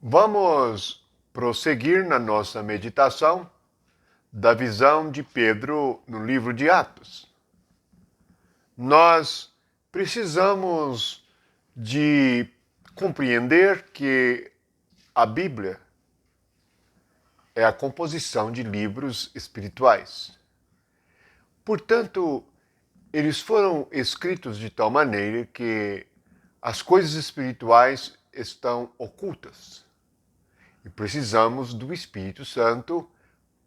Vamos prosseguir na nossa meditação da visão de Pedro no livro de Atos. Nós precisamos de compreender que a Bíblia é a composição de livros espirituais. Portanto, eles foram escritos de tal maneira que as coisas espirituais estão ocultas e precisamos do Espírito Santo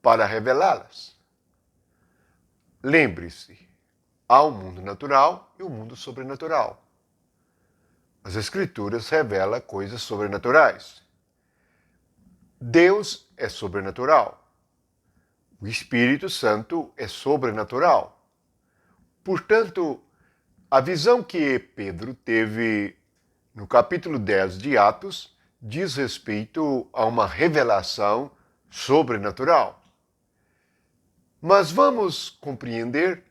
para revelá-las. Lembre-se, há o mundo natural e o mundo sobrenatural. As Escrituras revelam coisas sobrenaturais. Deus é sobrenatural. O Espírito Santo é sobrenatural. Portanto, a visão que Pedro teve no capítulo 10 de Atos diz respeito a uma revelação sobrenatural. Mas vamos compreender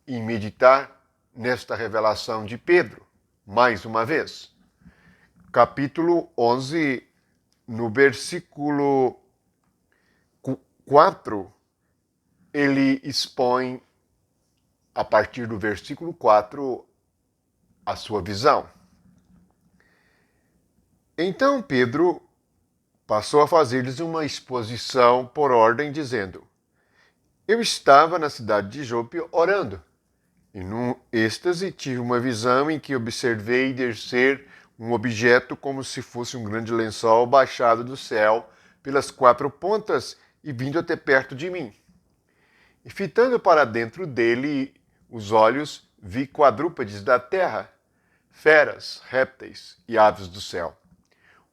e meditar nesta revelação de Pedro, mais uma vez. Capítulo 11, no versículo 4, ele expõe, a partir do versículo 4, a sua visão. Então Pedro passou a fazer-lhes uma exposição por ordem, dizendo: Eu estava na cidade de Jope orando, e num êxtase tive uma visão em que observei descer um objeto como se fosse um grande lençol baixado do céu pelas quatro pontas e vindo até perto de mim. E fitando para dentro dele os olhos, vi quadrúpedes da terra, feras, répteis e aves do céu.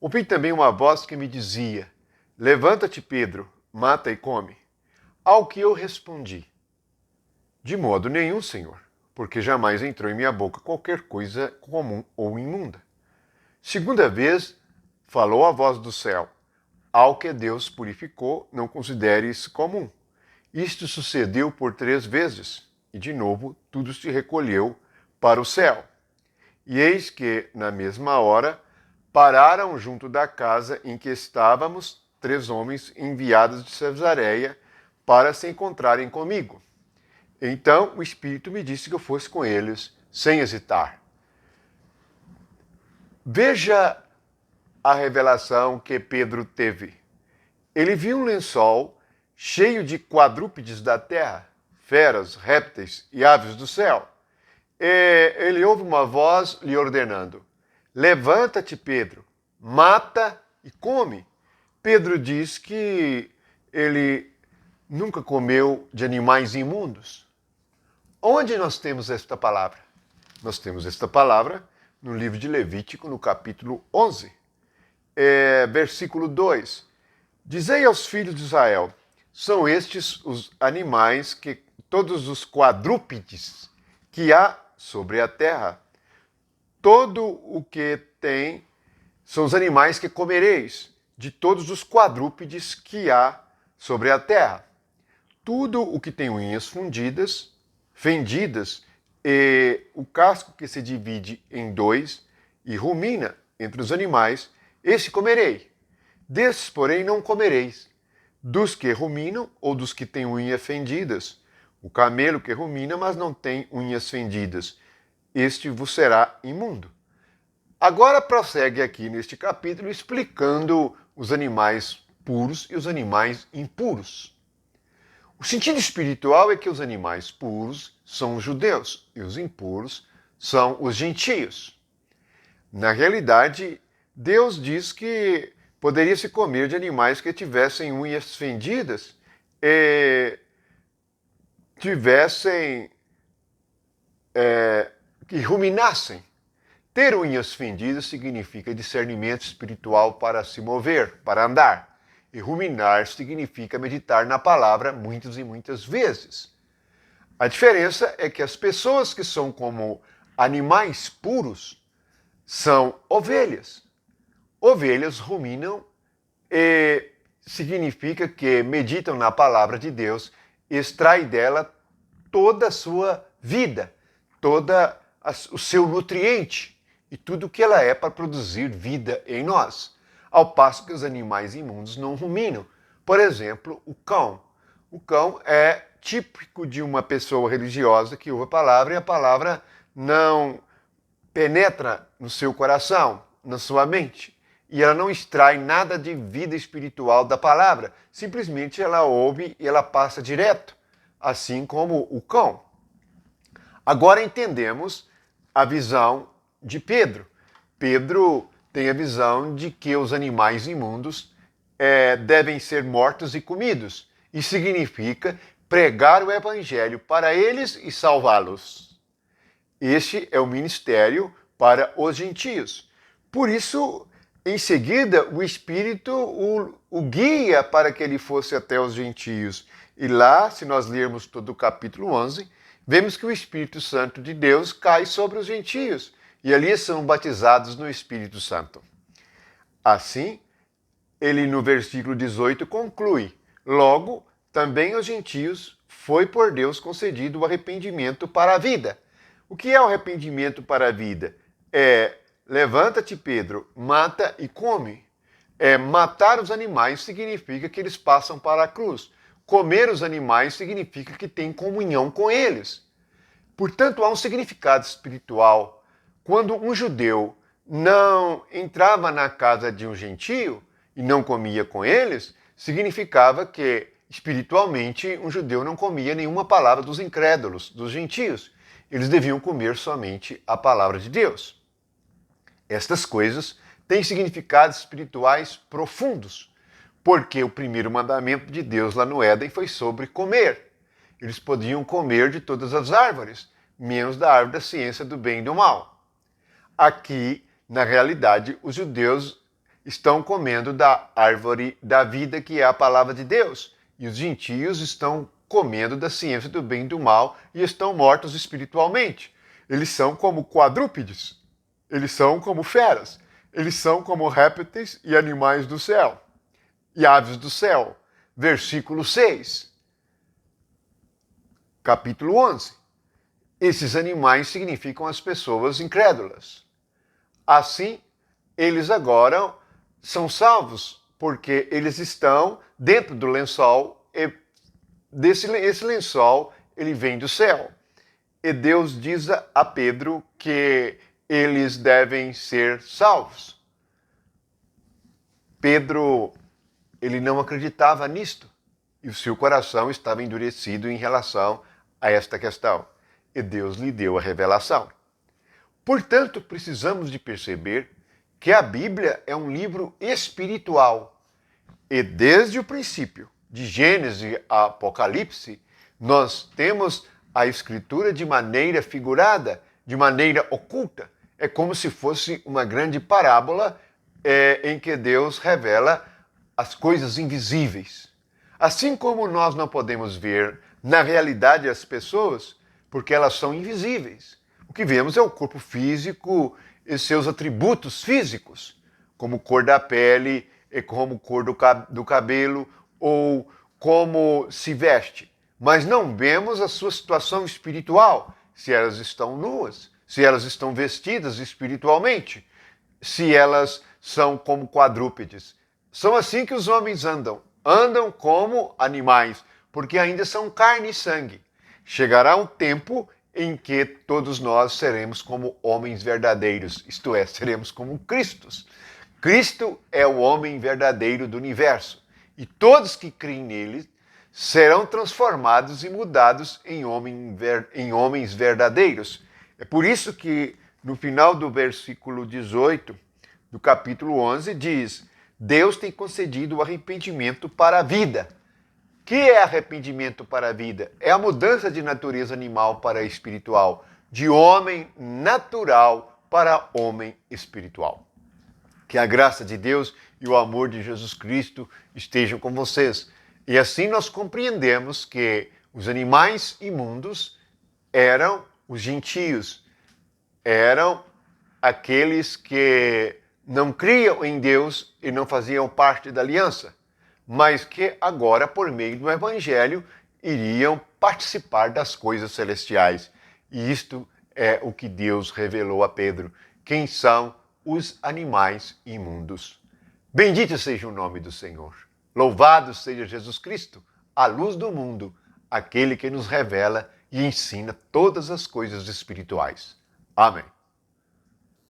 Ouvi também uma voz que me dizia: Levanta-te, Pedro, mata e come. Ao que eu respondi: De modo nenhum, Senhor, porque jamais entrou em minha boca qualquer coisa comum ou imunda. Segunda vez, falou a voz do céu: Ao que Deus purificou, não consideres comum. Isto sucedeu por 3 vezes, e de novo tudo se recolheu para o céu. E eis que, na mesma hora, pararam junto da casa em que estávamos 3 homens enviados de Cesareia para se encontrarem comigo. Então o Espírito me disse que eu fosse com eles, sem hesitar. Veja a revelação que Pedro teve. Ele viu um lençol cheio de quadrúpedes da terra, feras, répteis e aves do céu. E ele ouve uma voz lhe ordenando: Levanta-te, Pedro, mata e come. Pedro diz que ele nunca comeu de animais imundos. Onde nós temos esta palavra? Nós temos esta palavra no livro de Levítico, no capítulo 11, versículo 2. Dizei aos filhos de Israel: são estes os animais que todos os quadrúpedes que há sobre a terra. Todo o que tem são os animais que comereis, de todos os quadrúpedes que há sobre a terra. Tudo o que tem unhas fendidas, e o casco que se divide em 2 e rumina entre os animais, esse comerei. Desses, porém, não comereis. Dos que ruminam ou dos que têm unhas fendidas, o camelo que rumina, mas não tem unhas fendidas, este vos será imundo. Agora prossegue aqui neste capítulo explicando os animais puros e os animais impuros. O sentido espiritual é que os animais puros são os judeus e os impuros são os gentios. Na realidade, Deus diz que poderia se comer de animais que tivessem unhas fendidas e que ruminassem. Ter unhas fendidas significa discernimento espiritual para se mover, para andar. E ruminar significa meditar na palavra muitas e muitas vezes. A diferença é que as pessoas que são como animais puros são ovelhas. Ovelhas ruminam e significa que meditam na palavra de Deus, extrai dela toda a sua vida, toda o seu nutriente e tudo o que ela é para produzir vida em nós. ao passo que os animais imundos não ruminam. Por exemplo, o cão. O cão é típico de uma pessoa religiosa que ouve a palavra e a palavra não penetra no seu coração, na sua mente. E ela não extrai nada de vida espiritual da palavra. Simplesmente ela ouve e ela passa direto, assim como o cão. Agora entendemos a visão de Pedro. Pedro tem a visão de que os animais imundos devem ser mortos e comidos. Isso significa pregar o evangelho para eles e salvá-los. Este é o ministério para os gentios. Por isso, em seguida, o Espírito o guia para que ele fosse até os gentios. E lá, se nós lermos todo o capítulo 11, vemos que o Espírito Santo de Deus cai sobre os gentios. E ali são batizados no Espírito Santo. Assim, ele no versículo 18 conclui: logo, também aos gentios foi por Deus concedido o arrependimento para a vida. O que é o arrependimento para a vida? Levanta-te, Pedro, mata e come. Matar os animais significa que eles passam para a cruz. Comer os animais significa que tem comunhão com eles. Portanto, há um significado espiritual. Quando um judeu não entrava na casa de um gentio e não comia com eles, significava que, espiritualmente, um judeu não comia nenhuma palavra dos incrédulos, dos gentios. Eles deviam comer somente a palavra de Deus. Estas coisas têm significados espirituais profundos, porque o primeiro mandamento de Deus lá no Éden foi sobre comer. Eles podiam comer de todas as árvores, menos da árvore da ciência do bem e do mal. Aqui, na realidade, os judeus estão comendo da árvore da vida, que é a palavra de Deus, e os gentios estão comendo da ciência do bem e do mal e estão mortos espiritualmente. Eles são como quadrúpedes, eles são como feras, eles são como répteis e animais do céu, e aves do céu. Versículo 6, capítulo 11. Esses animais significam as pessoas incrédulas. Assim, eles agora são salvos, porque eles estão dentro do lençol, e esse lençol ele vem do céu. E Deus diz a Pedro que eles devem ser salvos. Pedro, ele não acreditava nisto, e o seu coração estava endurecido em relação a esta questão. E Deus lhe deu a revelação. Portanto, precisamos de perceber que a Bíblia é um livro espiritual. E desde o princípio, de Gênesis a Apocalipse, nós temos a Escritura de maneira figurada, de maneira oculta. É como se fosse uma grande parábola em que Deus revela as coisas invisíveis. Assim como nós não podemos ver na realidade as pessoas, porque elas são invisíveis. O que vemos é o corpo físico e seus atributos físicos, como cor da pele, como cor do cabelo, ou como se veste. Mas não vemos a sua situação espiritual, se elas estão nuas, se elas estão vestidas espiritualmente, se elas são como quadrúpedes. São assim que os homens andam como animais, porque ainda são carne e sangue. Chegará um tempo em que todos nós seremos como homens verdadeiros, isto é, seremos como Cristos. Cristo é o homem verdadeiro do universo, e todos que creem nele serão transformados e mudados em homens verdadeiros. É por isso que no final do versículo 18 do capítulo 11 diz: Deus tem concedido o arrependimento para a vida. O que é arrependimento para a vida? É a mudança de natureza animal para espiritual, de homem natural para homem espiritual. Que a graça de Deus e o amor de Jesus Cristo estejam com vocês. E assim nós compreendemos que os animais imundos eram os gentios, eram aqueles que não criam em Deus e não faziam parte da aliança, mas que agora, por meio do Evangelho, iriam participar das coisas celestiais. E isto é o que Deus revelou a Pedro. Quem são os animais imundos? Bendito seja o nome do Senhor. Louvado seja Jesus Cristo, a luz do mundo, aquele que nos revela e ensina todas as coisas espirituais. Amém.